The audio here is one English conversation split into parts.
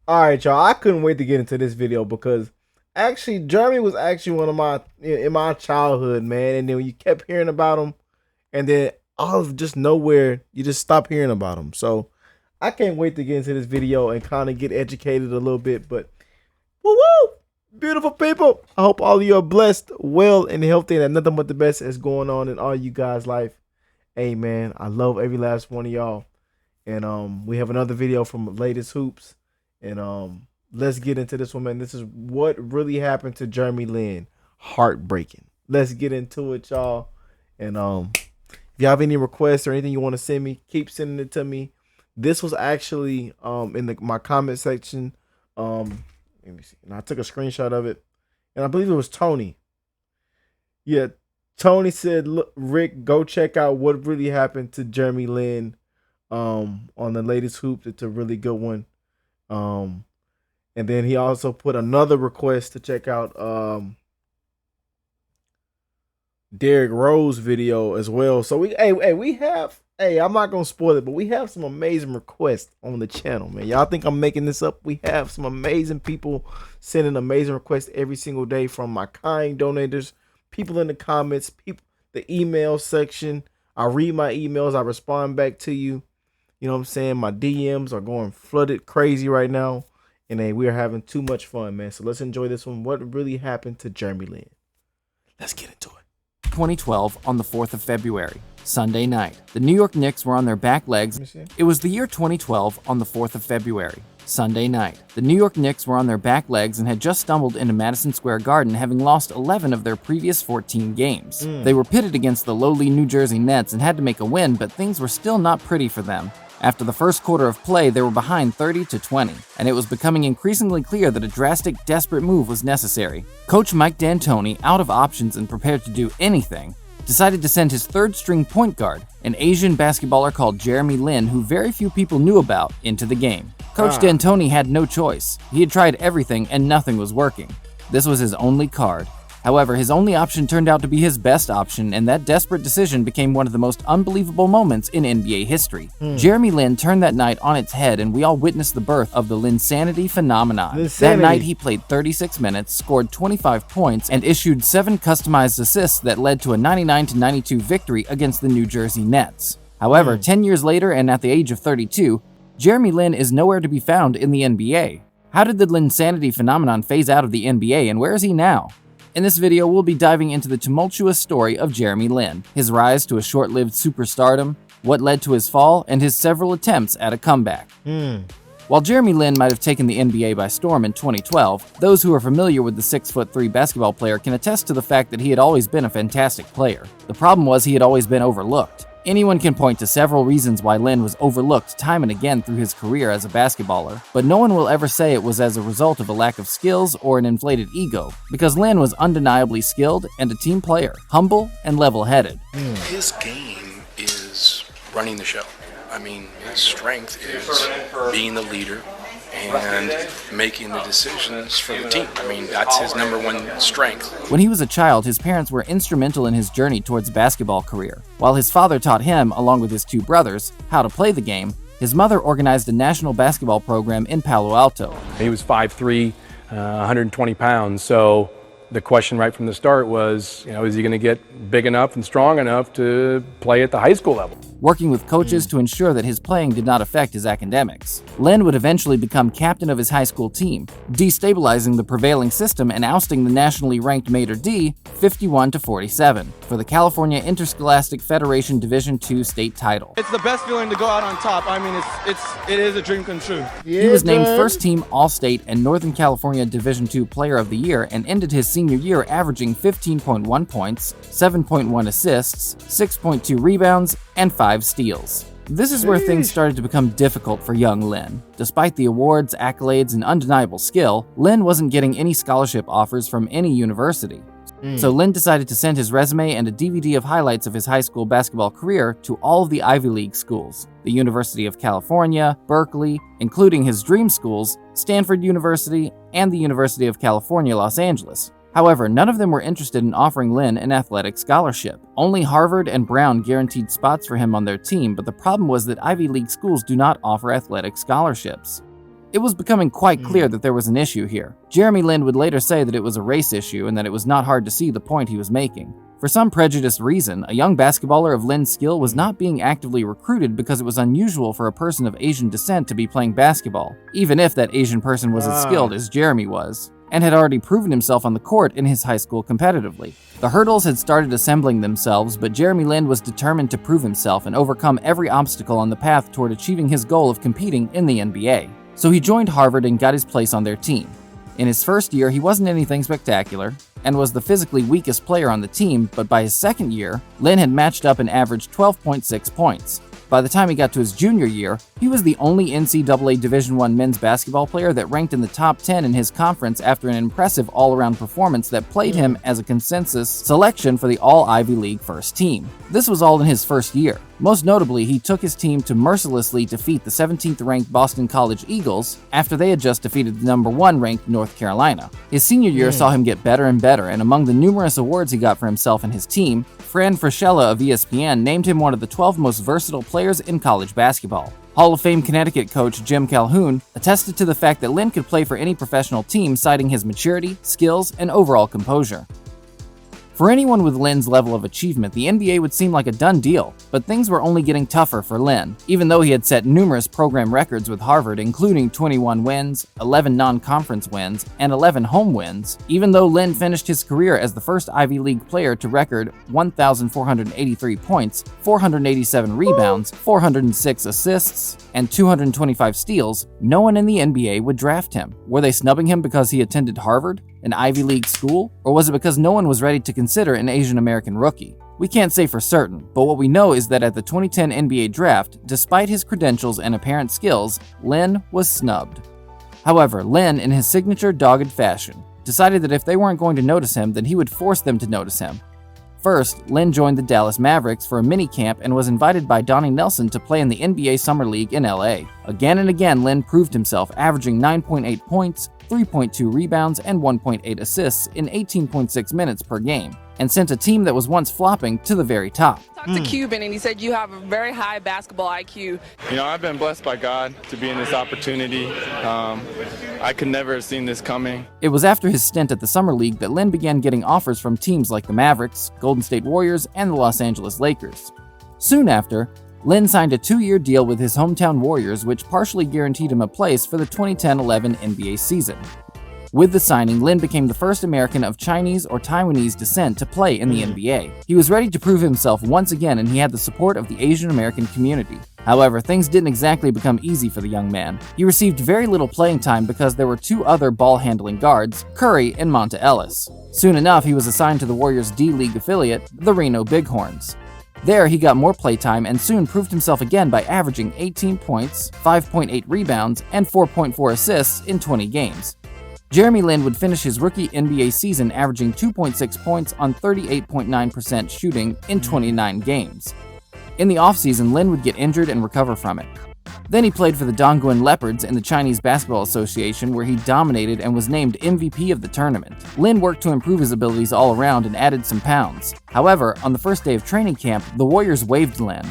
All right, y'all. I couldn't wait to get into this video because actually Jeremy was actually one of my in my childhood, man. And then when you kept hearing about him, and then all of just nowhere, you just stop hearing about him. So I can't wait to get into this video and kind of get educated a little bit. But woo woo, beautiful people. I hope all of you are blessed, well, and healthy, and that nothing but the best is going on in all you guys' life. Hey man, I love every last one of y'all. And we have another video from Latest Hoops. And let's get into this one, man. This is what really happened to Jeremy Lin. Heartbreaking. Let's get into it, y'all. And if you have any requests or anything you want to send me, keep sending it to me. This was actually in my comment section. Let me see. And I took a screenshot of it. And I believe it was Tony. Yeah, Tony said, "Look, Rick, go check out what really happened to Jeremy Lin on the Latest Hoop. It's a really good one." And then he also put another request to check out Derrick Rose video as well. So we have I'm not gonna spoil it, but we have some amazing requests on the channel, man. Y'all think I'm making this up? We have some amazing people sending amazing requests every single day from my kind donators, people in the comments, people the email section. I read my emails, I respond back to you. You know what I'm saying? My DMs are going flooded crazy right now. And we are having too much fun, man. So let's enjoy this one. What really happened to Jeremy Lin? Let's get into it. 2012 on the 4th of February, Sunday night. The New York Knicks were on their back legs. It was the year 2012 on the 4th of February, Sunday night. The New York Knicks were on their back legs and had just stumbled into Madison Square Garden, having lost 11 of their previous 14 games. They were pitted against the lowly New Jersey Nets and had to make a win, but things were still not pretty for them. After the first quarter of play, they were behind 30-20, and it was becoming increasingly clear that a drastic, desperate move was necessary. Coach Mike D'Antoni, out of options and prepared to do anything, decided to send his third-string point guard, an Asian basketballer called Jeremy Lin, who very few people knew about, into the game. Coach D'Antoni had no choice. He had tried everything and nothing was working. This was his only card. However, his only option turned out to be his best option, and that desperate decision became one of the most unbelievable moments in NBA history. Jeremy Lin turned that night on its head, and we all witnessed the birth of the linsanity phenomenon. That night, he played 36 minutes, scored 25 points, and issued 7 customized assists that led to a 99-92 victory against the New Jersey Nets. However, 10 years later and at the age of 32, Jeremy Lin is nowhere to be found in the NBA. How did the linsanity phenomenon phase out of the NBA, and where is he now? In this video, we'll be diving into the tumultuous story of Jeremy Lin, his rise to a short-lived superstardom, what led to his fall, and his several attempts at a comeback. While Jeremy Lin might have taken the NBA by storm in 2012, those who are familiar with the 6'3" basketball player can attest to the fact that he had always been a fantastic player. The problem was he had always been overlooked. Anyone can point to several reasons why Lin was overlooked time and again through his career as a basketballer, but no one will ever say it was as a result of a lack of skills or an inflated ego, because Lin was undeniably skilled and a team player, humble and level-headed. His game is running the show. I mean, his strength is being the leader and making the decisions for the team. I mean, that's his number one strength. When he was a child, his parents were instrumental in his journey towards a basketball career. While his father taught him, along with his 2 brothers, how to play the game, his mother organized a national basketball program in Palo Alto. He was 5'3", 120 pounds, so the question right from the start was, is he going to get big enough and strong enough to play at the high school level? Working with coaches to ensure that his playing did not affect his academics. Lin would eventually become captain of his high school team, destabilizing the prevailing system and ousting the nationally ranked Maitre D 51-47 for the California Interscholastic Federation Division II state title. It's the best feeling to go out on top. I mean, it is a dream come true. He was named first-team All-State and Northern California Division II Player of the Year and ended his senior year averaging 15.1 points, 7.1 assists, 6.2 rebounds, and 5 steals. This is where things started to become difficult for young Lin. Despite the awards, accolades, and undeniable skill, Lin wasn't getting any scholarship offers from any university. So Lin decided to send his resume and a DVD of highlights of his high school basketball career to all of the Ivy League schools, the University of California, Berkeley, including his dream schools, Stanford University, and the University of California, Los Angeles. However, none of them were interested in offering Lin an athletic scholarship. Only Harvard and Brown guaranteed spots for him on their team, but the problem was that Ivy League schools do not offer athletic scholarships. It was becoming quite clear that there was an issue here. Jeremy Lin would later say that it was a race issue and that it was not hard to see the point he was making. For some prejudiced reason, a young basketballer of Lin's skill was not being actively recruited because it was unusual for a person of Asian descent to be playing basketball, even if that Asian person was as skilled as Jeremy was, and had already proven himself on the court in his high school competitively. The hurdles had started assembling themselves, but Jeremy Lin was determined to prove himself and overcome every obstacle on the path toward achieving his goal of competing in the NBA. So he joined Harvard and got his place on their team. In his first year, he wasn't anything spectacular, and was the physically weakest player on the team, but by his second year, Lin had matched up and averaged 12.6 points. By the time he got to his junior year, he was the only NCAA Division I men's basketball player that ranked in the top 10 in his conference after an impressive all-around performance that played him as a consensus selection for the All-Ivy League first team. This was all in his first year. Most notably, he took his team to mercilessly defeat the 17th-ranked Boston College Eagles after they had just defeated the number 1 ranked North Carolina. His senior year saw him get better and better, and among the numerous awards he got for himself and his team, Fran Fraschilla of ESPN named him one of the 12 most versatile players in college basketball. Hall of Fame Connecticut coach Jim Calhoun attested to the fact that Lin could play for any professional team, citing his maturity, skills, and overall composure. For anyone with Lin's level of achievement, the NBA would seem like a done deal, but things were only getting tougher for Lin. Even though he had set numerous program records with Harvard, including 21 wins, 11 non-conference wins, and 11 home wins, even though Lin finished his career as the first Ivy League player to record 1,483 points, 487 rebounds, 406 assists, and 225 steals, no one in the NBA would draft him. Were they snubbing him because he attended Harvard, an Ivy League school, or was it because no one was ready to consider an Asian American rookie? We can't say for certain, but what we know is that at the 2010 NBA draft, despite his credentials and apparent skills, Lin was snubbed. However, Lin, in his signature dogged fashion, decided that if they weren't going to notice him, then he would force them to notice him. First, Lin joined the Dallas Mavericks for a mini-camp and was invited by Donnie Nelson to play in the NBA Summer League in LA. Again and again, Lin proved himself, averaging 9.8 points, 3.2 rebounds, and 1.8 assists in 18.6 minutes per game, and sent a team that was once flopping to the very top. Talked to Cuban and he said you have a very high basketball IQ. You know, I've been blessed by God to be in this opportunity. I could never have seen this coming. It was after his stint at the Summer League that Lin began getting offers from teams like the Mavericks, Golden State Warriors, and the Los Angeles Lakers. Soon after, Lin signed a 2-year deal with his hometown Warriors, which partially guaranteed him a place for the 2010-11 NBA season. With the signing, Lin became the first American of Chinese or Taiwanese descent to play in the NBA. He was ready to prove himself once again, and he had the support of the Asian American community. However, things didn't exactly become easy for the young man. He received very little playing time because there were 2 other ball-handling guards, Curry and Monta Ellis. Soon enough, he was assigned to the Warriors' D-League affiliate, the Reno Bighorns. There, he got more playtime and soon proved himself again by averaging 18 points, 5.8 rebounds, and 4.4 assists in 20 games. Jeremy Lin would finish his rookie NBA season averaging 2.6 points on 38.9% shooting in 29 games. In the offseason, Lin would get injured and recover from it. Then he played for the Dongguan Leopards in the Chinese Basketball Association, where he dominated and was named MVP of the tournament. Lin worked to improve his abilities all around and added some pounds. However, on the first day of training camp, the Warriors waived Lin.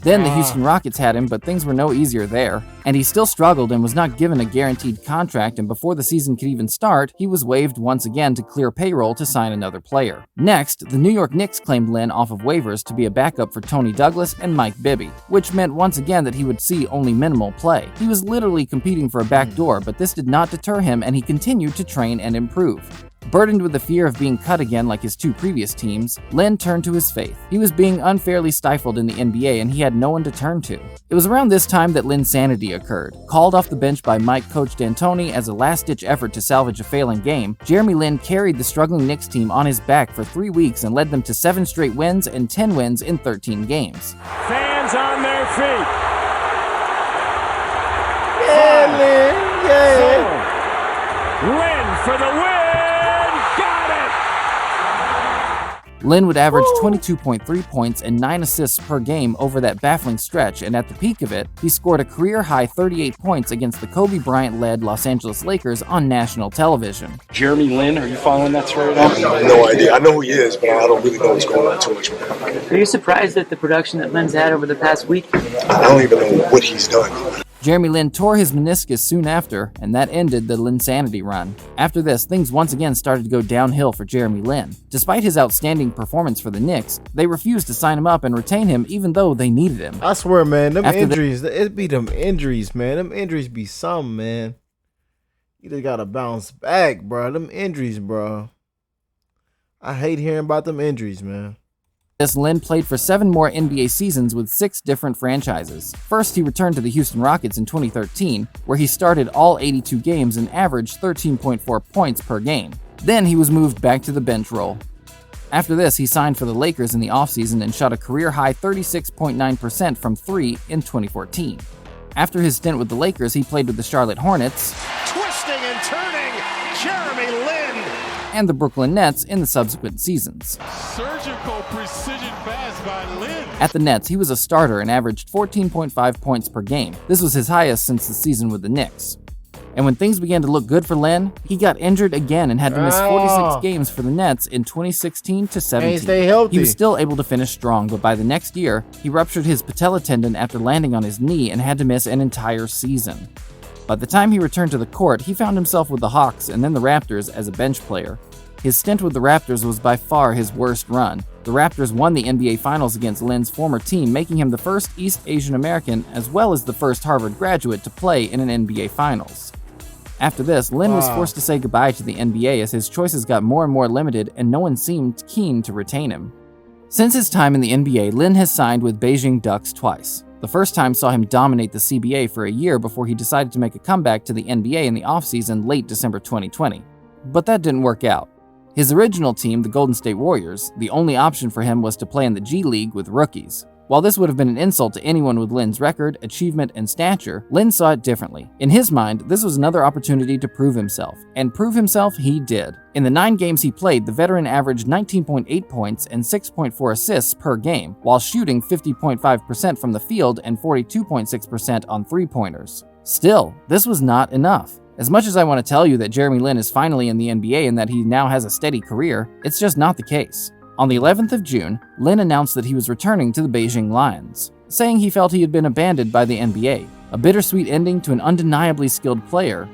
Then the Houston Rockets had him, but things were no easier there, and he still struggled and was not given a guaranteed contract, and before the season could even start, he was waived once again to clear payroll to sign another player. Next, the New York Knicks claimed Lin off of waivers to be a backup for Tony Douglas and Mike Bibby, which meant once again that he would see only minimal play. He was literally competing for a backdoor, but this did not deter him, and he continued to train and improve. Burdened with the fear of being cut again like his 2 previous teams, Lin turned to his faith. He was being unfairly stifled in the NBA and he had no one to turn to. It was around this time that linsanity occurred. Called off the bench by Mike Coach D'Antoni as a last-ditch effort to salvage a failing game, Jeremy Lin carried the struggling Knicks team on his back for 3 weeks and led them to 7 straight wins and 10 wins in 13 games. Fans on their feet. Yeah, Lin. Yeah. Lin for the win. Lin would average 22.3 points and 9 assists per game over that baffling stretch, and at the peak of it, he scored a career-high 38 points against the Kobe Bryant-led Los Angeles Lakers on national television. Jeremy Lin, are you following that story at all? No idea. I know who he is, but I don't really know what's going on too much with him. Are you surprised at the production that Lin's had over the past week? I don't even know what he's done. Jeremy Lin tore his meniscus soon after, and that ended the linsanity run. After this, things once again started to go downhill for Jeremy Lin. Despite his outstanding performance for the Knicks, they refused to sign him up and retain him even though they needed him. I swear, man, them injuries, it be them injuries, man. Them injuries be something, man. You just gotta bounce back, bro. Them injuries, bro. I hate hearing about them injuries, man. Lin played for 7 more NBA seasons with 6 different franchises. First, he returned to the Houston Rockets in 2013, where he started all 82 games and averaged 13.4 points per game. Then he was moved back to the bench role. After this, he signed for the Lakers in the offseason and shot a career-high 36.9% from 3 in 2014. After his stint with the Lakers, he played with the Charlotte Hornets, Twisting and turning, Jeremy Lin. and the Brooklyn Nets in the subsequent seasons. Surgical precision pass by Lin. At the Nets, he was a starter and averaged 14.5 points per game. This was his highest since the season with the Knicks. And when things began to look good for Lin, he got injured again and had to miss 46 games for the Nets in 2016 to 17. Stay healthy. He was still able to finish strong, but by the next year, he ruptured his patella tendon after landing on his knee and had to miss an entire season. By the time he returned to the court, he found himself with the Hawks and then the Raptors as a bench player. His stint with the Raptors was by far his worst run. The Raptors won the NBA Finals against Lin's former team, making him the first East Asian American as well as the first Harvard graduate to play in an NBA Finals. After this, Lin was forced to say goodbye to the NBA as his choices got more and more limited and no one seemed keen to retain him. Since his time in the NBA, Lin has signed with Beijing Ducks twice. The first time saw him dominate the CBA for a year before he decided to make a comeback to the NBA in the offseason late December 2020. But that didn't work out. His original team, the Golden State Warriors, the only option for him was to play in the G League with rookies. While this would have been an insult to anyone with Lin's record, achievement, and stature, Lin saw it differently. In his mind, this was another opportunity to prove himself. And prove himself he did. In the 9 games he played, the veteran averaged 19.8 points and 6.4 assists per game, while shooting 50.5% from the field and 42.6% on three-pointers. Still, this was not enough. As much as I want to tell you that Jeremy Lin is finally in the NBA and that he now has a steady career, it's just not the case. On the 11th of June, Lin announced that he was returning to the Beijing Lions, saying he felt he had been abandoned by the NBA, a bittersweet ending to an undeniably skilled player.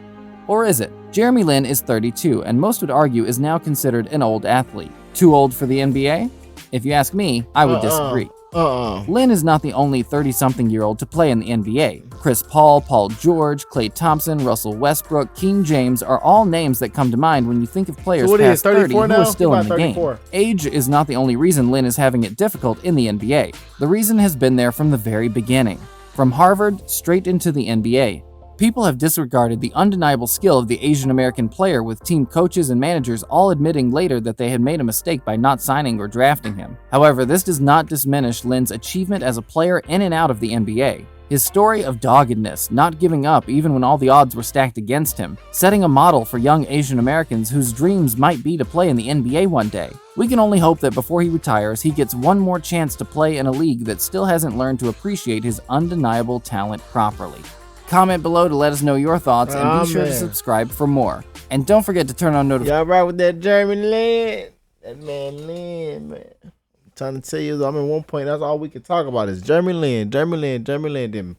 Or is it? Jeremy Lin is 32 and most would argue is now considered an old athlete. Too old for the NBA? If you ask me, I would disagree. Lin is not the only 30-something-year-old to play in the NBA. Chris Paul, Paul George, Klay Thompson, Russell Westbrook, King James are all names that come to mind when you think of players past 30 who are still in the game. Age is not the only reason Lin is having it difficult in the NBA. The reason has been there from the very beginning. From Harvard straight into the NBA. People have disregarded the undeniable skill of the Asian American player, with team coaches and managers all admitting later that they had made a mistake by not signing or drafting him. However, this does not diminish Lin's achievement as a player in and out of the NBA. His story of doggedness, not giving up even when all the odds were stacked against him, setting a model for young Asian Americans whose dreams might be to play in the NBA one day. We can only hope that before he retires, he gets one more chance to play in a league that still hasn't learned to appreciate his undeniable talent properly. Comment below to let us know your thoughts, and be sure to subscribe for more. And don't forget to turn on notifications. Y'all right with that Jeremy Lin? That man Lin, man. I'm trying to tell you, I'm in one point. That's all we can talk about is Jeremy Lin, Jeremy Lin, Jeremy Lin. Then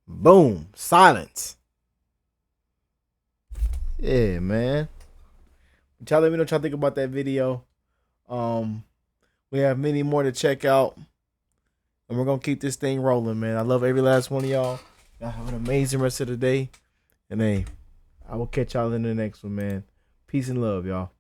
boom, silence. Yeah, man. Y'all let me know what y'all think about that video. We have many more to check out, and we're gonna keep this thing rolling, man. I love every last one of y'all. Y'all have an amazing rest of the day. And hey, I will catch y'all in the next one, man. Peace and love, y'all.